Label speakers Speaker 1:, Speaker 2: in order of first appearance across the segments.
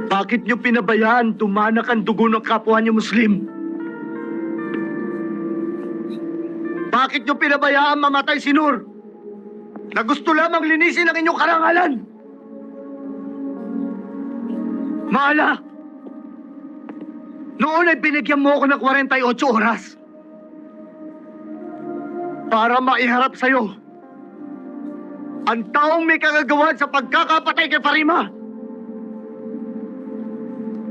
Speaker 1: Bakit niyo pinabayaan tumanak ang dugo ng kapwa niyo Muslim? Bakit niyo pinabayaan mamatay si Nur? Na gusto lamang linisin ang inyong karangalan? Maala! Noon ay binigyan mo ako ng 48 oras para maiharap sa'yo ang taong may kagagawan sa pagkakapatay kay Farima.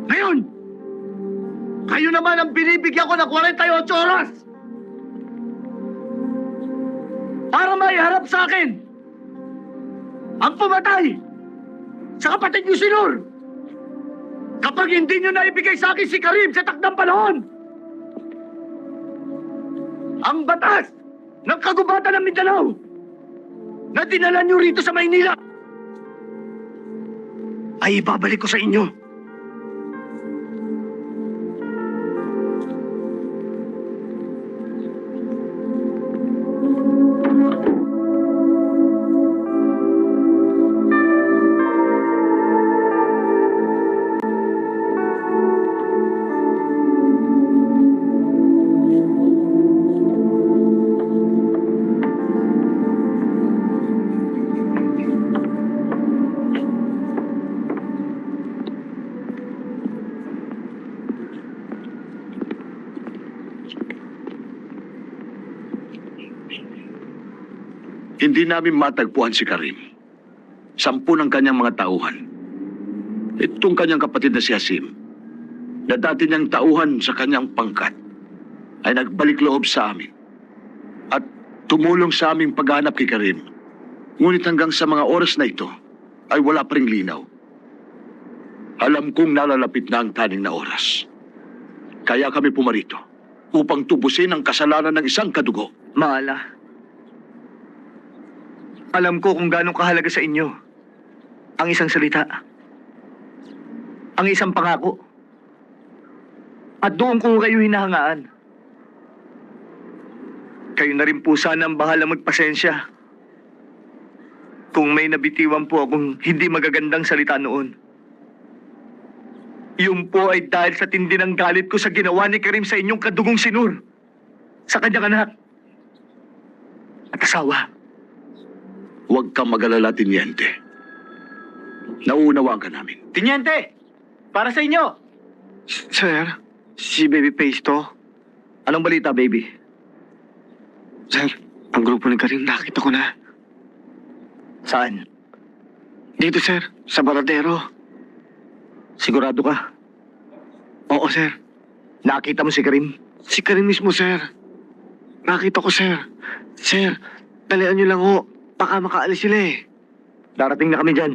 Speaker 1: Ngayon, kayo naman ang binibigyan ko ng 48 oras para maiharap sa akin ang pumatay sa kapatid niyo si Nur. Kapag hindi niyo naibigay sa akin si Karim sa takdang panahon, ang batas ng kagubatan ng Mindanao na dinala niyo rito sa Maynila ay ibabalik ko sa inyo.
Speaker 2: Hindi namin matagpuan si Karim. 10 ng kanyang mga tauhan. Itong kanyang kapatid na si Hasim, na dati niyang tauhan sa kanyang pangkat, ay nagbalik loob sa amin at tumulong sa aming paghanap kay Karim. Ngunit hanggang sa mga oras na ito, ay wala pa ring linaw. Alam kong nalalapit na ang taning na oras. Kaya kami pumarito upang tubusin ang kasalanan ng isang kadugo.
Speaker 1: Maala, alam ko kung gaano kahalaga sa inyo ang isang salita, ang isang pangako. At doon ko kayo hinahangaan. Kayo na rin po sana ang bahala magpasensya kung may nabitiwan po akong hindi magagandang salita noon. Yun po ay dahil sa tindi ng galit ko sa ginawa ni Karim sa inyong kadugong si Nur, sa kanyang anak at asawa.
Speaker 2: Huwag kang mag-alala, Tiniente. Nauunawaan ka namin.
Speaker 1: Tiniente! Para sa inyo!
Speaker 3: Sir, si Baby Face to.
Speaker 1: Anong balita, baby?
Speaker 3: Sir, ang grupo ni Karim nakita ko na.
Speaker 1: Saan?
Speaker 3: Dito, sir, sa Baradero.
Speaker 1: Sigurado ka?
Speaker 3: Oo, sir.
Speaker 1: Nakita mo si Karim?
Speaker 3: Si Karim mismo, sir. Nakita ko, sir. Sir, talian niyo lang ho. Baka makaalis sila eh.
Speaker 1: Darating na kami dyan.